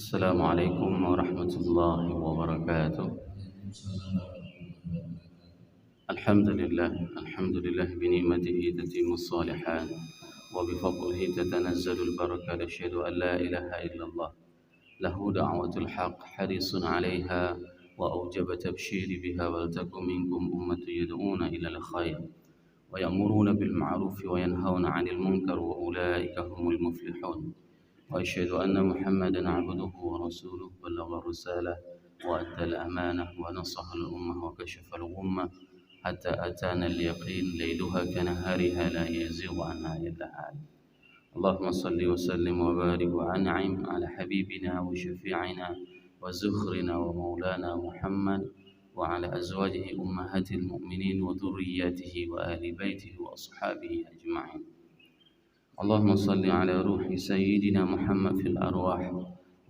السلام عليكم ورحمة الله وبركاته. الحمد لله بنعمته تتم الصالحات وبفضله تتنزل البركة. أشهد أن لا إله إلا الله له دعوة الحق حريص عليها وأوجب تبشير بها. ولتكن منكم أمة يدعون إلى الخير ويأمرون بالمعروف وينهون عن المنكر وأولئك هم المفلحون. وأشهد أن محمدا عبده ورسوله بلغ الرسالة وأدى الأمانة ونصح الأمة وكشف الغمة حتى أتانا اليقين ليلها كنهارها لا يزيغ عنها إلا هالك. اللهم صل وسلم وبارك وأنعم على حبيبنا وشفيعنا وزخرنا ومولانا محمد وعلى أزواجه أمهات المؤمنين وذرياته وآل بيته وأصحابه أجمعين. اللهم صل على روح سيدنا محمد في الأرواح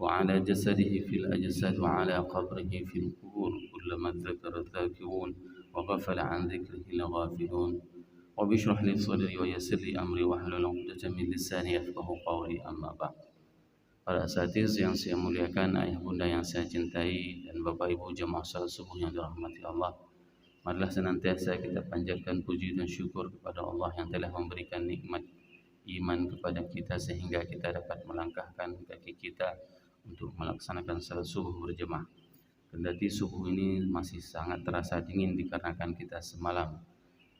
وعلى جسده في الأجساد وعلى قبره في القبور. كلما ذكر الذاكرون وغفل عن ذكره الغافلون. رب اشرح لي صدري ويسر لي أمري واحلل عقدة من لساني يفقهوا قولي. أما بعد. Para asatiz yang saya muliakan, ayah bunda yang saya cintai, dan bapak ibu jemaah salat subuh yang dirahmati Allah, marilah senantiasa kita panjatkan puji dan syukur kepada Allah yang telah memberikan nikmat iman kepada kita sehingga kita dapat melangkahkan kaki kita untuk melaksanakan salat subuh berjemaah. Kendati subuh ini masih sangat terasa dingin dikarenakan kita semalam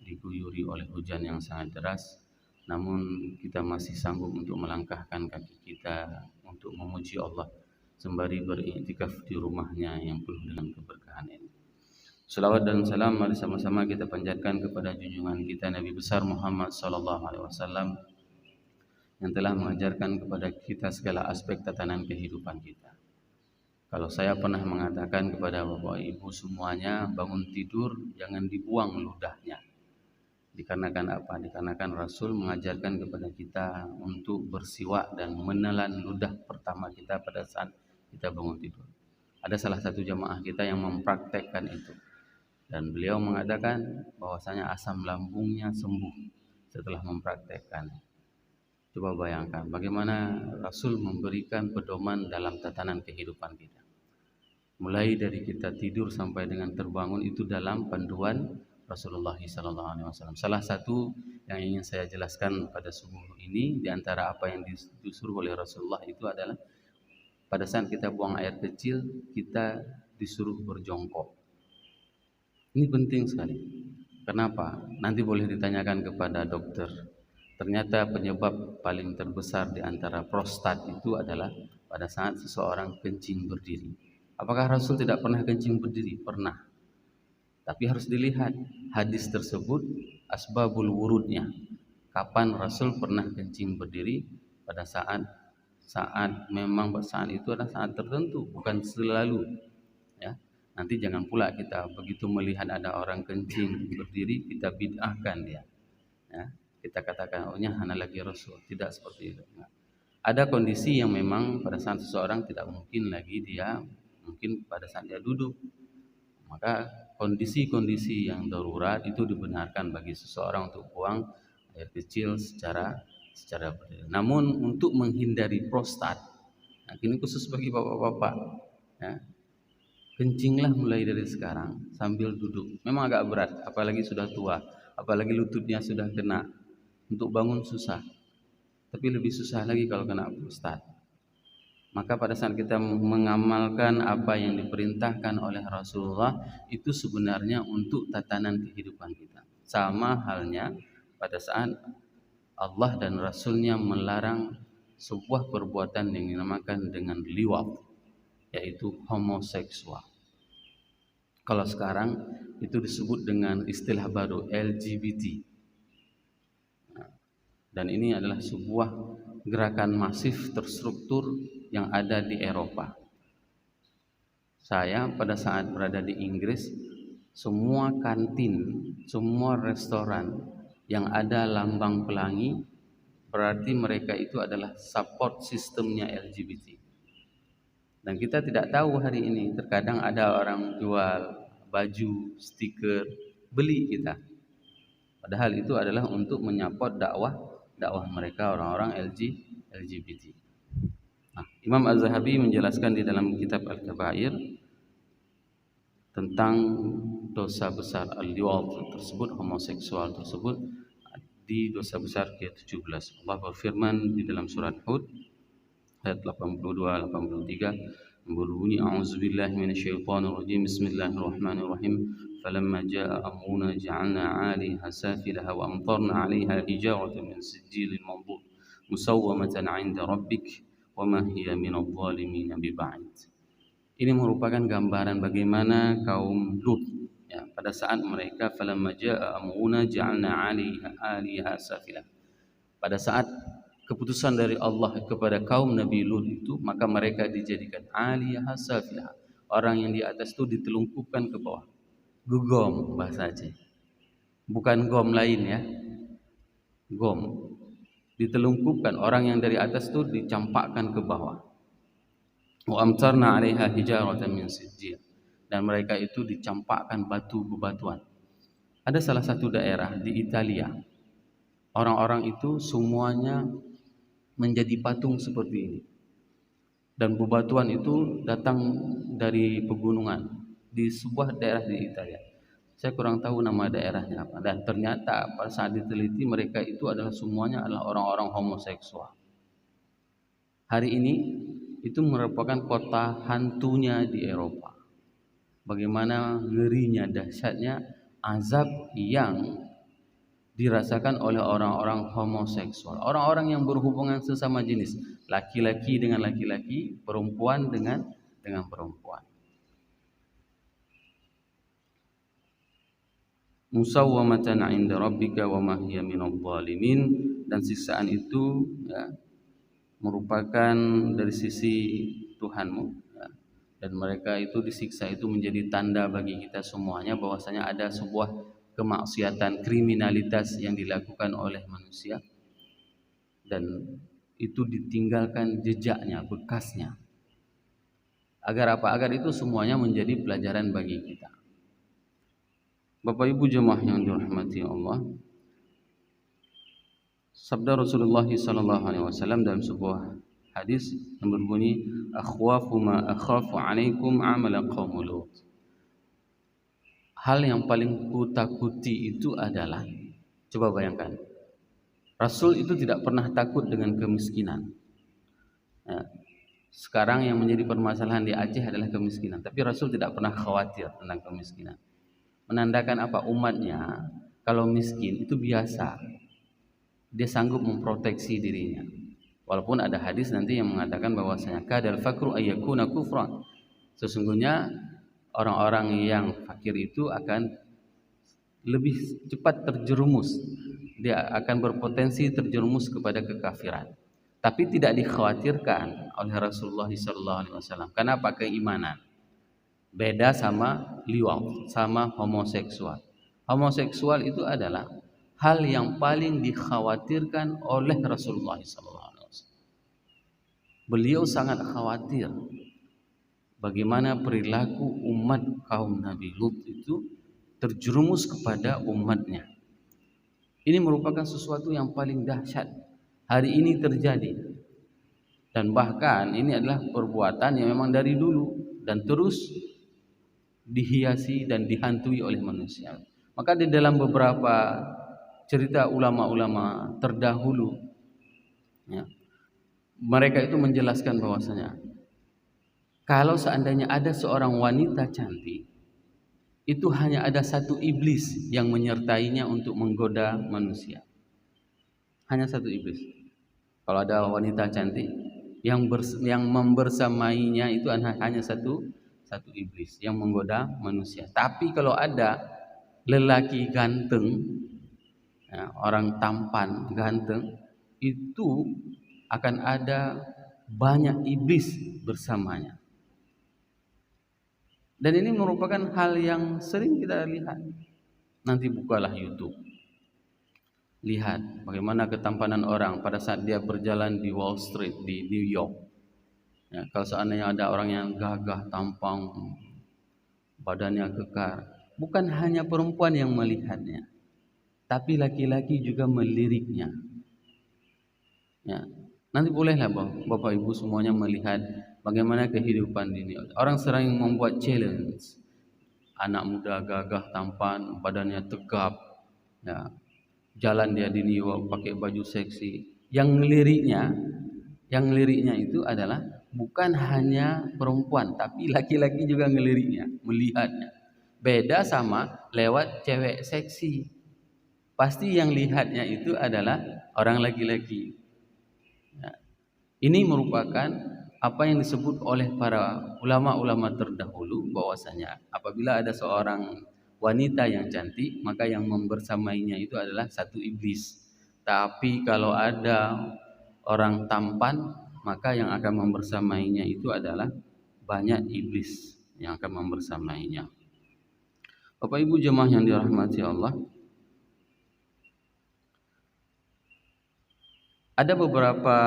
diguyuri oleh hujan yang sangat deras, namun kita masih sanggup untuk melangkahkan kaki kita untuk memuji Allah sembari beriktikaf di rumahnya yang penuh dengan keberkahan ini. Salawat dan salam mari sama-sama kita panjatkan kepada junjungan kita Nabi besar Muhammad sallallahu alaihi wasallam yang telah mengajarkan kepada kita segala aspek tatanan kehidupan kita. Kalau saya pernah mengatakan kepada bapak ibu semuanya, bangun tidur jangan dibuang ludahnya. Dikarenakan apa? Dikarenakan Rasul mengajarkan kepada kita untuk bersiwak dan menelan ludah pertama kita pada saat kita bangun tidur. Ada salah satu jamaah kita yang mempraktekkan itu, dan beliau mengatakan bahwasanya asam lambungnya sembuh setelah mempraktekkan. Coba bayangkan bagaimana Rasul memberikan pedoman dalam tatanan kehidupan kita. Mulai dari kita tidur sampai dengan terbangun itu dalam panduan Rasulullah SAW. Salah satu yang ingin saya jelaskan pada subuh ini, di antara apa yang disuruh oleh Rasulullah itu adalah pada saat kita buang air kecil, kita disuruh berjongkok. Ini penting sekali. Kenapa? Nanti boleh ditanyakan kepada dokter. Ternyata penyebab paling terbesar di antara prostat itu adalah pada saat seseorang kencing berdiri. Apakah Rasul tidak pernah kencing berdiri? Pernah. Tapi harus dilihat hadis tersebut, asbabul wurudnya. Kapan Rasul pernah kencing berdiri? Pada saat memang saat itu adalah saat tertentu, bukan selalu. Ya. Nanti jangan pula kita begitu melihat ada orang kencing berdiri, kita bid'ahkan dia. Ya. Kita katakan, ohnya hana lagi Rasul. Tidak seperti itu. Nah, ada kondisi yang memang pada saat seseorang tidak mungkin lagi dia, mungkin pada saat dia duduk. Maka kondisi-kondisi yang darurat itu dibenarkan bagi seseorang untuk buang air kecil secara berdiri. Namun untuk menghindari prostat, nah ini khusus bagi bapak-bapak, ya, kencinglah mulai dari sekarang sambil duduk. Memang agak berat, apalagi sudah tua, apalagi lututnya sudah kena. Untuk bangun susah, tapi lebih susah lagi kalau kena prostat. Maka pada saat kita mengamalkan apa yang diperintahkan oleh Rasulullah, itu sebenarnya untuk tatanan kehidupan kita. Sama halnya pada saat Allah dan Rasulnya melarang sebuah perbuatan yang dinamakan dengan liwat, yaitu homoseksual. Kalau sekarang itu disebut dengan istilah baru LGBT. Dan ini adalah sebuah gerakan masif terstruktur yang ada di Eropa. Saya pada saat berada di Inggris, semua kantin, semua restoran yang ada lambang pelangi, berarti mereka itu adalah support sistemnya LGBT. Dan kita tidak tahu hari ini, terkadang ada orang jual baju, stiker, beli kita. Padahal itu adalah untuk menyapot dakwah mereka orang-orang LGBT. Imam Az-Zahabi menjelaskan di dalam kitab Al-Kabair tentang dosa besar al-liwat tersebut, homoseksual tersebut, di dosa besar ke-17. Allah berfirman di dalam surat Hud ayat 82-83 berbunyi a'udzubillahi minasyaitonirrajim bismillahirrahmanirrahim falamma jaa amruna ja'alna 'aliha safilaha wa amtarna 'alaiha hijaratan min sijilin mandud musawwamatan 'inda rabbik wa ma hiya minadh dhalimin biba'id. Ini merupakan gambaran bagaimana kaum Lut ya, pada saat mereka falamma jaa amruna ja'alna 'aliha safilah. Pada saat keputusan dari Allah kepada kaum Nabi Lut itu, maka mereka dijadikan 'aliha safilah. Orang yang di atas itu ditelungkupkan ke bawah. Gugom bahasa Aceh. Bukan gom lain ya. Gom. Ditelungkupkan, orang yang dari atas itu dicampakkan ke bawah. Wa amtarna 'alaiha hijaratan min sijil. Dan mereka itu dicampakkan batu-batuan. Ada salah satu daerah di Italia. Orang-orang itu semuanya menjadi patung seperti ini. Dan bebatuan itu datang dari pegunungan di sebuah daerah di Italia. Saya kurang tahu nama daerahnya apa. Dan ternyata pada saat diteliti mereka itu adalah semuanya adalah orang-orang homoseksual. Hari ini itu merupakan kota hantunya di Eropa. Bagaimana ngerinya, dahsyatnya azab yang dirasakan oleh orang-orang homoseksual, orang-orang yang berhubungan sesama jenis, laki-laki dengan laki-laki, perempuan dengan perempuan. Musawwamatan 'inda rabbika wa ma hiya minadh dhalimin, dan siksaan itu ya, merupakan dari sisi Tuhanmu ya. Dan mereka itu disiksa itu menjadi tanda bagi kita semuanya bahwasanya ada sebuah kemaksiatan, kriminalitas yang dilakukan oleh manusia dan itu ditinggalkan jejaknya, bekasnya. Agar apa? Agar itu semuanya menjadi pelajaran bagi kita. Bapak Ibu jemaah yang dirahmati Allah, sabda Rasulullah SAW dalam sebuah hadis yang berbunyi akhwafu ma akhafu alaikum amala qaum Lut. Hal yang paling kutakuti itu adalah, coba bayangkan, Rasul itu tidak pernah takut dengan kemiskinan ya. Sekarang yang menjadi permasalahan di Aceh adalah kemiskinan, tapi Rasul tidak pernah khawatir tentang kemiskinan. Menandakan apa? Umatnya kalau miskin itu biasa, dia sanggup memproteksi dirinya. Walaupun ada hadis nanti yang mengatakan bahwasanya kadal fakru ayyakuna kufran. Sesungguhnya orang-orang yang fakir itu akan lebih cepat terjerumus. Dia akan berpotensi terjerumus kepada kekafiran. Tapi tidak dikhawatirkan oleh Rasulullah SAW. Kenapa? Keimanan. Beda sama liwat, sama homoseksual. Homoseksual itu adalah hal yang paling dikhawatirkan oleh Rasulullah SAW. Beliau sangat khawatir bagaimana perilaku umat kaum Nabi Lut itu terjerumus kepada umatnya. Ini merupakan sesuatu yang paling dahsyat. Hari ini terjadi. Dan bahkan ini adalah perbuatan yang memang dari dulu dan terus dihiasi dan dihantui oleh manusia. Maka di dalam beberapa cerita ulama-ulama terdahulu ya, mereka itu menjelaskan bahwasanya kalau seandainya ada seorang wanita cantik, itu hanya ada satu iblis yang menyertainya untuk menggoda manusia. Hanya satu iblis. Kalau ada wanita cantik yang membersamainya itu hanya satu iblis yang menggoda manusia. Tapi kalau ada lelaki ganteng ya, orang tampan ganteng, itu akan ada banyak iblis bersamanya. Dan ini merupakan hal yang sering kita lihat. Nanti bukalah YouTube, lihat bagaimana ketampanan orang pada saat dia berjalan di Wall Street di New York ya, kalau seandainya ada orang yang gagah, tampang, badannya kekar, bukan hanya perempuan yang melihatnya, tapi laki-laki juga meliriknya ya. Nanti bolehlah Bapak Ibu semuanya melihat bagaimana kehidupan ini. Orang sering membuat challenge. Anak muda gagah, tampan, badannya tegap, ya, jalan dia di New York pakai baju seksi. Yang ngeliriknya itu adalah bukan hanya perempuan, tapi laki-laki juga ngeliriknya, melihatnya. Beda sama lewat cewek seksi. Pasti yang lihatnya itu adalah orang laki-laki. Ya. Ini merupakan apa yang disebut oleh para ulama-ulama terdahulu, bahwasanya apabila ada seorang wanita yang cantik, maka yang membersamainya itu adalah satu iblis. Tapi kalau ada orang tampan, maka yang akan membersamainya itu adalah banyak iblis yang akan membersamainya. Bapak Ibu jemaah yang dirahmati Allah, ada beberapa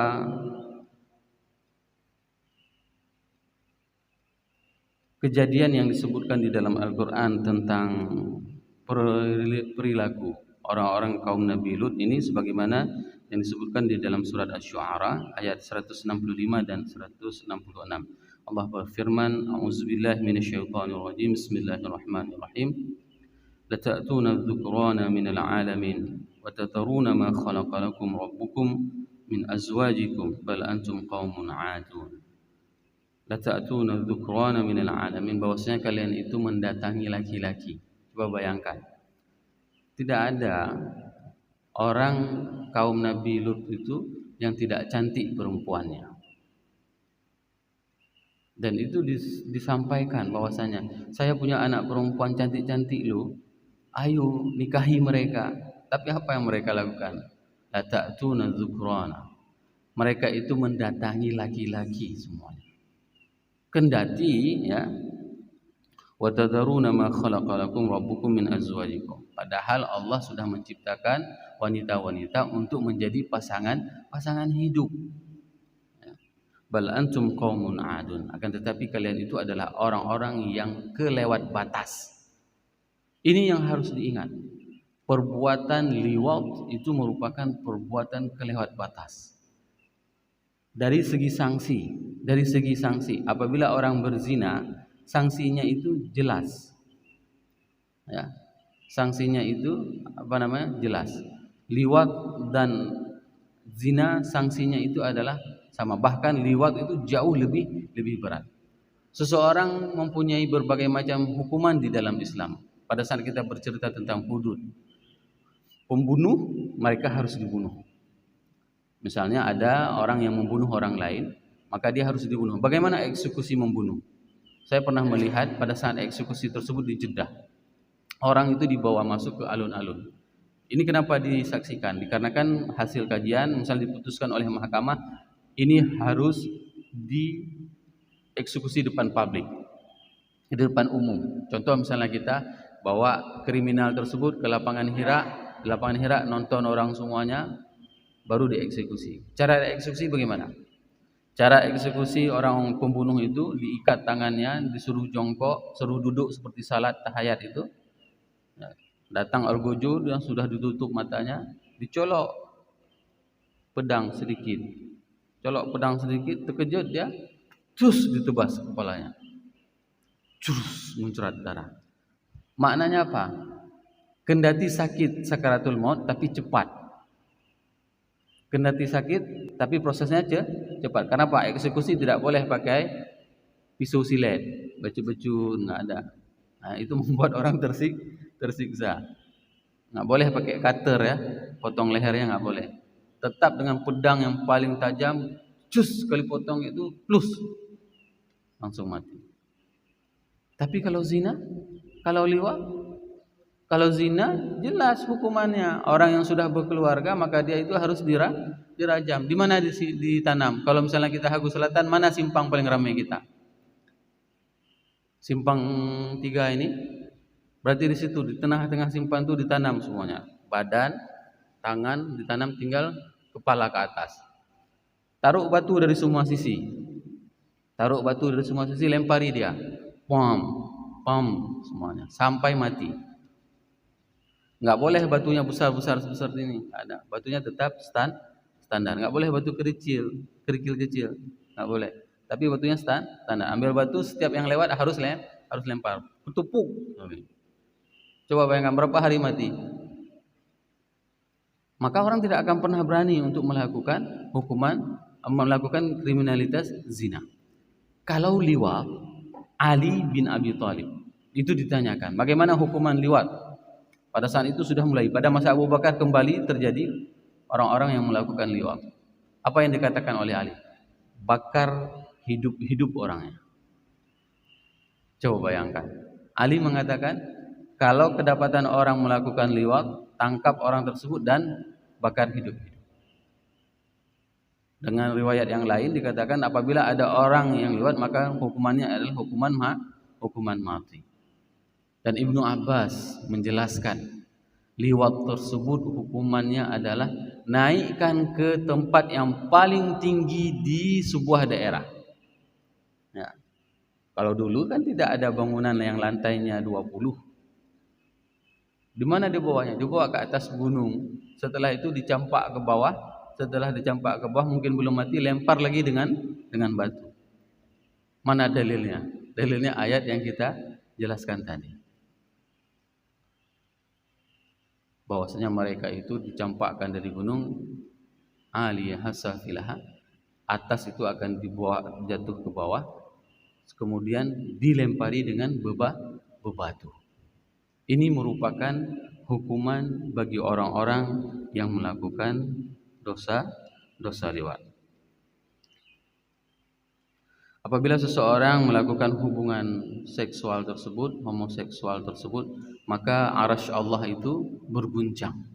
kejadian yang disebutkan di dalam Al-Quran tentang perilaku orang-orang kaum Nabi Lut ini, sebagaimana yang disebutkan di dalam surat Asy-Syu'ara ayat 165 dan 166. Allah berfirman, A'udzubillahi minasyaitonirrajim, Bismillahirrahmanirrahim. Lata'tuna adh-dhukrana minal 'alamin wa tataruna ma khalaqa lakum rabbukum min azwajikum bal antum qaumun 'adun. Lata'tuna adh-dhukrana minal 'alamin, bahwasanya kalian itu mendatangi laki-laki. Coba bayangkan, tidak ada orang kaum Nabi Lut itu yang tidak cantik perempuannya. Dan itu disampaikan bahwasanya saya punya anak perempuan cantik-cantik loh, ayo nikahi mereka. Tapi apa yang mereka lakukan? La ta'tuna dzukrana. Mereka itu mendatangi laki-laki semuanya. Kendati ya, wa tadaruna ma khalaqa lakum rabbukum min azwajikum. Padahal Allah sudah menciptakan wanita-wanita untuk menjadi pasangan hidup. Bal antum qaumun adun, akan tetapi kalian itu adalah orang-orang yang kelewat batas. Ini yang harus diingat. Perbuatan liwat itu merupakan perbuatan kelewat batas. Dari segi sanksi, apabila orang berzina, sanksinya itu jelas. Ya. Sanksinya itu jelas. Liwat dan zina sanksinya itu adalah sama, bahkan liwat itu jauh lebih berat. Seseorang mempunyai berbagai macam hukuman di dalam Islam. Pada saat kita bercerita tentang hudud, pembunuh mereka harus dibunuh. Misalnya ada orang yang membunuh orang lain, maka dia harus dibunuh. Bagaimana eksekusi membunuh? Saya pernah melihat pada saat eksekusi tersebut di Jeddah, orang itu dibawa masuk ke alun-alun. Ini kenapa disaksikan? Dikarenakan hasil kajian, misal diputuskan oleh mahkamah, ini harus dieksekusi depan publik, di depan umum. Contoh misalnya kita bawa kriminal tersebut ke lapangan Hira, nonton orang semuanya, baru dieksekusi. Cara eksekusi bagaimana? Cara eksekusi orang pembunuh itu diikat tangannya, disuruh jongkok, suruh duduk seperti salat tahiyat itu. Datang algojo yang sudah ditutup matanya, dicolok pedang sedikit. Colok pedang sedikit, terkejut dia, terus ditebas kepalanya. Terus muncrat darah. Maknanya apa? Kendati sakit sakaratul maut tapi cepat. Kendati sakit tapi prosesnya cepat. Kenapa? Eksekusi tidak boleh pakai pisau silet, baju-baju enggak ada. Nah, itu membuat orang tersiksa. Enggak boleh pakai cutter ya, potong lehernya enggak boleh. Tetap dengan pedang yang paling tajam, cus sekali potong itu plus langsung mati. Tapi kalau zina, kalau liwat, kalau zina jelas hukumannya. Orang yang sudah berkeluarga maka dia itu harus dirajam. Di mana ditanam? Kalau misalnya kita Hagu Selatan, mana simpang paling ramai kita? Simpang 3 ini. Berarti di situ di tengah-tengah simpang itu ditanam semuanya. Badan, tangan ditanam, tinggal kepala ke atas. Taruh batu dari semua sisi. Lempari dia. Pam semuanya sampai mati. Enggak boleh batunya besar ini, enggak ada. Batunya tetap standar. Nggak boleh batu kerikil kecil, nggak boleh. Tapi batunya standar. Ambil batu, setiap yang lewat harus lempar, ketupuk. Coba bayangkan berapa hari mati. Maka orang tidak akan pernah berani untuk melakukan kriminalitas zina. Kalau liwat, Ali bin Abi Thalib itu ditanyakan, bagaimana hukuman liwat? Pada saat itu sudah mulai, pada masa Abu Bakar kembali terjadi orang-orang yang melakukan liwat. Apa yang dikatakan oleh Ali? Bakar hidup-hidup orangnya. Coba bayangkan. Ali mengatakan, kalau kedapatan orang melakukan liwat, tangkap orang tersebut dan bakar hidup-hidup. Dengan riwayat yang lain dikatakan, apabila ada orang yang liwat, maka hukumannya adalah hukuman mati. Dan Ibnu Abbas menjelaskan, liwat tersebut hukumannya adalah naikkan ke tempat yang paling tinggi di sebuah daerah. Ya. Kalau dulu kan tidak ada bangunan yang lantainya 20. Di mana dibawanya? Dibawa ke atas gunung. Setelah itu dicampak ke bawah. Setelah dicampak ke bawah mungkin belum mati, lempar lagi dengan batu. Mana dalilnya? Dalilnya ayat yang kita jelaskan tadi. Bahwasanya mereka itu dicampakkan dari gunung, aliyah safilaha, atas itu akan dibawa jatuh ke bawah, kemudian dilempari dengan bebatu. Ini merupakan hukuman bagi orang-orang yang melakukan dosa liwat. Apabila seseorang melakukan hubungan seksual tersebut, homoseksual tersebut, maka arasy Allah itu berguncang.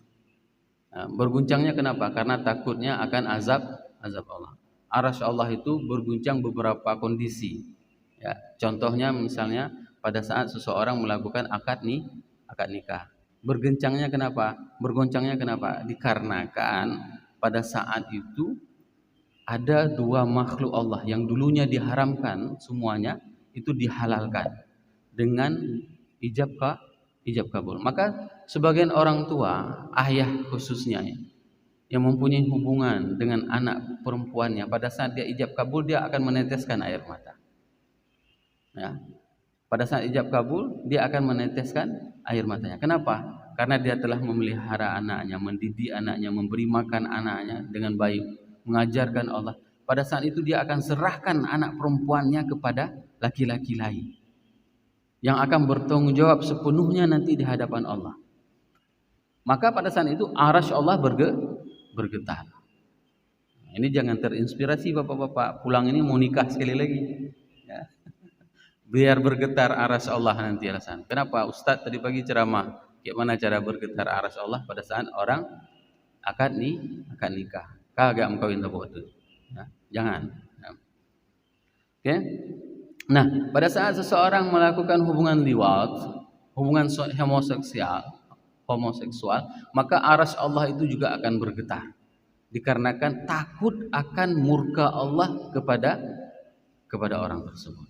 Nah, berguncangnya kenapa? Karena takutnya akan azab Allah. Arasy Allah itu berguncang beberapa kondisi. Ya, contohnya misalnya pada saat seseorang melakukan akad nikah. Bergoncangnya kenapa? Dikarenakan pada saat itu ada dua makhluk Allah yang dulunya diharamkan, semuanya itu dihalalkan dengan ijab kabul. Maka sebagian orang tua, ayah khususnya yang mempunyai hubungan dengan anak perempuannya, pada saat dia ijab kabul dia akan meneteskan air mata. Ya. Pada saat ijab kabul dia akan meneteskan air matanya. Kenapa? Karena dia telah memelihara anaknya, mendidik anaknya, memberi makan anaknya dengan baik, mengajarkan Allah. Pada saat itu dia akan serahkan anak perempuannya kepada laki-laki lain yang akan bertanggung jawab sepenuhnya nanti di hadapan Allah. Maka pada saat itu arasy Allah bergetar. Ini jangan terinspirasi bapak-bapak, pulang ini mau nikah sekali lagi. Ya. Biar bergetar arasy Allah nanti alasan. Kenapa? Ustaz tadi pagi ceramah, bagaimana cara bergetar arasy Allah pada saat orang akan nikah. Kagak mengkawin itu. Ya, jangan. Ya. Oke. Nah, pada saat seseorang melakukan hubungan liwat, hubungan homoseksual, maka arasy Allah itu juga akan bergetar. Dikarenakan takut akan murka Allah kepada orang tersebut.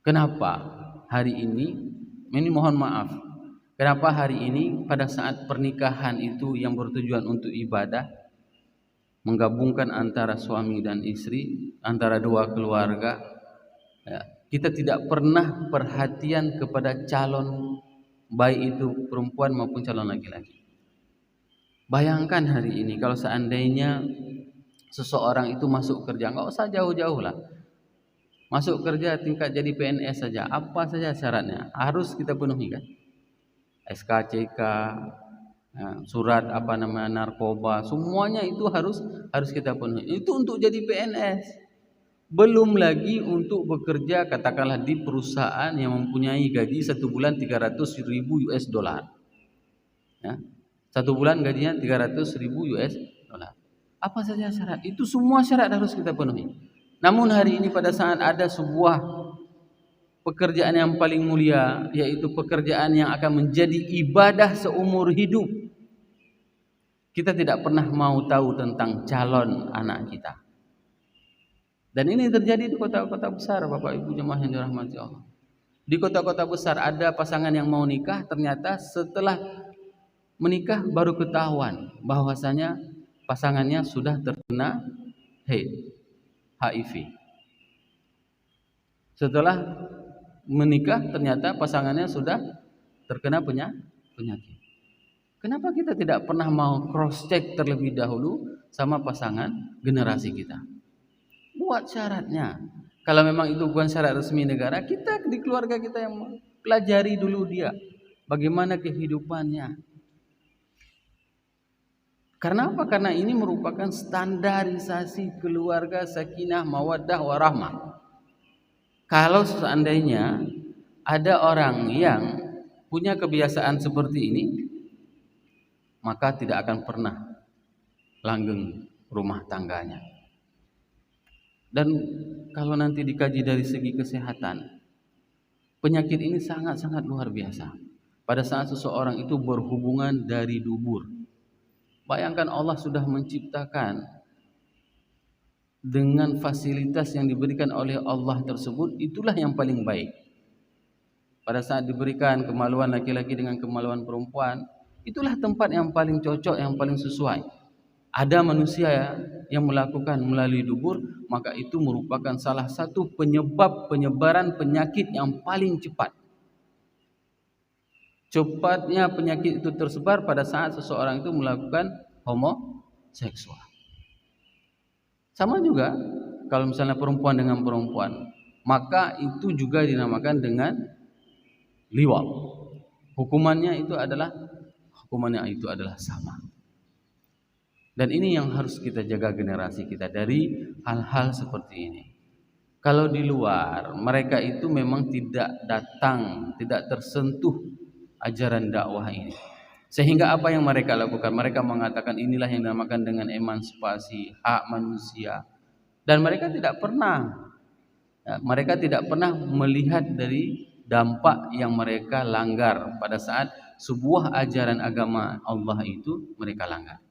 Kenapa hari ini mohon maaf, kenapa hari ini pada saat pernikahan itu yang bertujuan untuk ibadah, menggabungkan antara suami dan istri, antara dua keluarga, ya, kita tidak pernah perhatian kepada calon, baik itu perempuan maupun calon laki-laki. Bayangkan hari ini kalau seandainya seseorang itu masuk kerja, nggak usah jauh-jauh lah, masuk kerja tingkat jadi PNS saja, apa saja syaratnya harus kita penuhi kan? SKCK, surat narkoba, semuanya itu harus kita penuhi. Itu untuk jadi PNS. Belum lagi untuk bekerja katakanlah di perusahaan yang mempunyai gaji 1 bulan 300.000 US dollar. Ya. 1 bulan gajinya 300.000 US dollar. Apa saja syarat? Itu semua syarat harus kita penuhi. Namun hari ini pada saat ada sebuah pekerjaan yang paling mulia, yaitu pekerjaan yang akan menjadi ibadah seumur hidup, kita tidak pernah mau tahu tentang calon anak kita. Dan ini terjadi di kota-kota besar, Bapak Ibu jemaah yang dirahmati Allah. Di kota-kota besar ada pasangan yang mau nikah, ternyata setelah menikah baru ketahuan bahwasanya pasangannya sudah terkena HIV. Setelah menikah ternyata pasangannya sudah terkena penyakit. Kenapa kita tidak pernah mau cross check terlebih dahulu sama pasangan generasi kita? Buat syaratnya. Kalau memang itu bukan syarat resmi negara, kita di keluarga kita yang pelajari dulu dia bagaimana kehidupannya. Karena apa? Karena ini merupakan standarisasi keluarga sakinah mawaddah warahmah. Kalau seandainya ada orang yang punya kebiasaan seperti ini, maka tidak akan pernah langgeng rumah tangganya. Dan kalau nanti dikaji dari segi kesehatan, penyakit ini sangat-sangat luar biasa. Pada saat seseorang itu berhubungan dari dubur, bayangkan Allah sudah menciptakan dengan fasilitas yang diberikan oleh Allah tersebut, itulah yang paling baik. Pada saat diberikan kemaluan laki-laki dengan kemaluan perempuan, itulah tempat yang paling cocok, yang paling sesuai. Ada manusia yang melakukan melalui dubur, maka itu merupakan salah satu penyebab penyebaran penyakit yang paling cepat. Cepatnya penyakit itu tersebar pada saat seseorang itu melakukan homoseksual. Sama juga kalau misalnya perempuan dengan perempuan, maka itu juga dinamakan dengan liwat. Hukumannya itu adalah sama. Dan ini yang harus kita jaga generasi kita dari hal-hal seperti ini. Kalau di luar, mereka itu memang tidak datang, tidak tersentuh ajaran dakwah ini. Sehingga apa yang mereka lakukan? Mereka mengatakan inilah yang dinamakan dengan emansipasi hak manusia. Dan mereka tidak pernah melihat dari dampak yang mereka langgar pada saat sebuah ajaran agama Allah itu mereka langgar.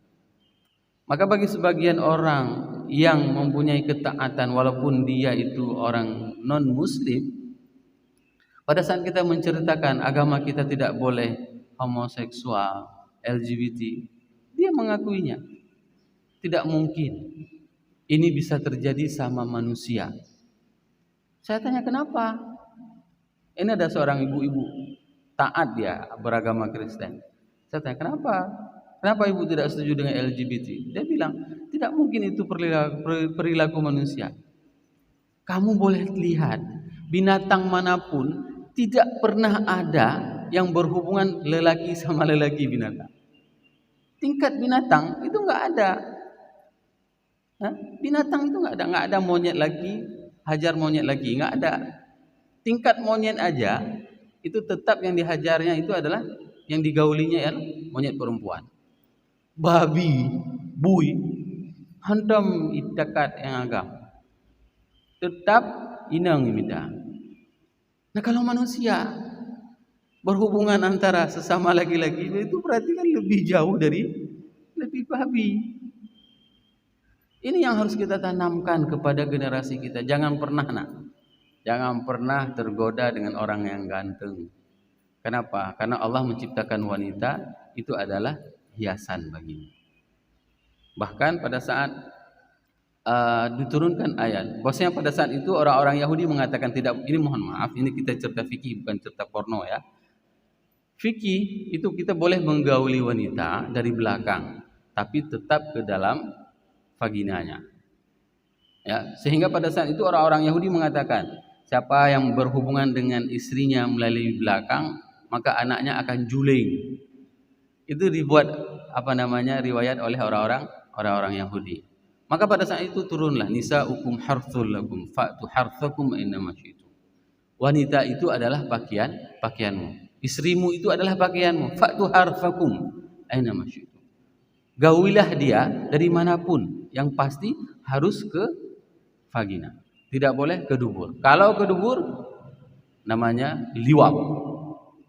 Maka bagi sebagian orang yang mempunyai ketaatan walaupun dia itu orang non-muslim, pada saat kita menceritakan agama kita tidak boleh homoseksual, LGBT, dia mengakuinya. Tidak mungkin ini bisa terjadi sama manusia. Saya tanya kenapa? Ini ada seorang ibu-ibu taat, dia beragama Kristen. Saya tanya kenapa? Kenapa ibu tidak setuju dengan LGBT? Dia bilang, tidak mungkin itu perilaku manusia. Kamu boleh lihat, binatang manapun tidak pernah ada yang berhubungan lelaki sama lelaki binatang. Tingkat binatang itu enggak ada. Binatang itu enggak ada monyet lagi, hajar monyet lagi, enggak ada. Tingkat monyet aja, itu tetap yang dihajarnya itu adalah, yang digaulinya ya monyet perempuan. Babi, bui, hantam itakat yang agam. Tetap inang imida. Nah kalau manusia berhubungan antara sesama laki-laki itu berarti kan lebih jauh dari lebih babi. Ini yang harus kita tanamkan kepada generasi kita. Jangan pernah tergoda dengan orang yang ganteng. Kenapa? Karena Allah menciptakan wanita itu adalah hiasan baginya. Bahkan pada saat diturunkan ayat, bahwasanya pada saat itu orang-orang Yahudi mengatakan tidak, ini mohon maaf, ini kita cerita fikih bukan cerita porno ya. Fikih itu kita boleh menggauli wanita dari belakang, tapi tetap ke dalam vaginanya. Ya, sehingga pada saat itu orang-orang Yahudi mengatakan, siapa yang berhubungan dengan istrinya melalui belakang, maka anaknya akan juling. Itu dibuat riwayat oleh orang-orang Yahudi. Maka pada saat itu turunlah nisaukum harthul lakum fa'tu harthakum aina syi'tum. Wanita itu adalah pakaianmu. Istrimu itu adalah pakaianmu. Fa'tu harthakum aina syi'tum. Gaulilah dia dari manapun, yang pasti harus ke vagina. Tidak boleh ke dubur. Kalau ke dubur namanya liwat.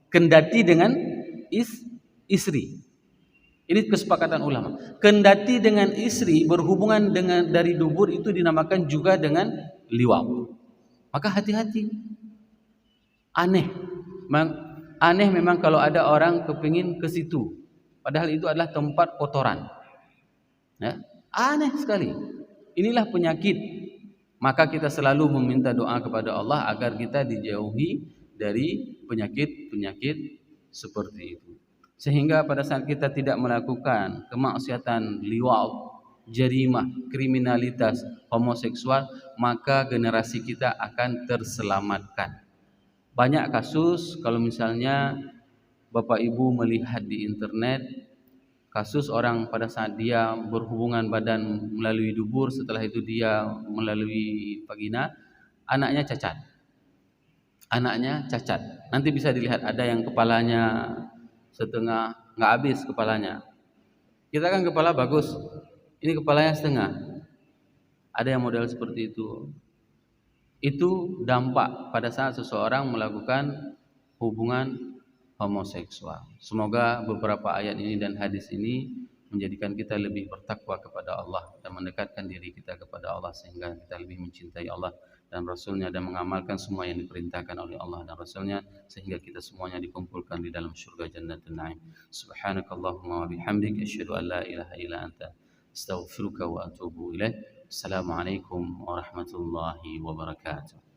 Kendati dengan istri. Ini kesepakatan ulama. Kendati dengan istri berhubungan dengan dari dubur itu dinamakan juga dengan liwat. Maka hati-hati. Aneh memang kalau ada orang kepingin ke situ. Padahal itu adalah tempat kotoran. Ya, aneh sekali. Inilah penyakit. Maka kita selalu meminta doa kepada Allah agar kita dijauhi dari penyakit-penyakit seperti itu. Sehingga pada saat kita tidak melakukan kemaksiatan liwat, jarimah, kriminalitas, homoseksual, maka generasi kita akan terselamatkan. Banyak kasus kalau misalnya Bapak Ibu melihat di internet, kasus orang pada saat dia berhubungan badan melalui dubur, setelah itu dia melalui vagina, anaknya cacat. Anaknya cacat. Nanti bisa dilihat ada yang kepalanya setengah, nggak habis kepalanya. Kita kan kepala bagus, ini kepalanya setengah. Ada yang model seperti itu. Itu dampak pada saat seseorang melakukan hubungan homoseksual. Semoga beberapa ayat ini dan hadis ini menjadikan kita lebih bertakwa kepada Allah dan mendekatkan diri kita kepada Allah sehingga kita lebih mencintai Allah dan Rasulnya dan mengamalkan semua yang diperintahkan oleh Allah dan Rasulnya sehingga kita semuanya dikumpulkan di dalam surga Jannatul Na'im. Subhanakallahumma wa bihamdik asyhadu an la ilaha illa anta astaghfiruka wa atubu ilaik. Assalamualaikum warahmatullahi wabarakatuh.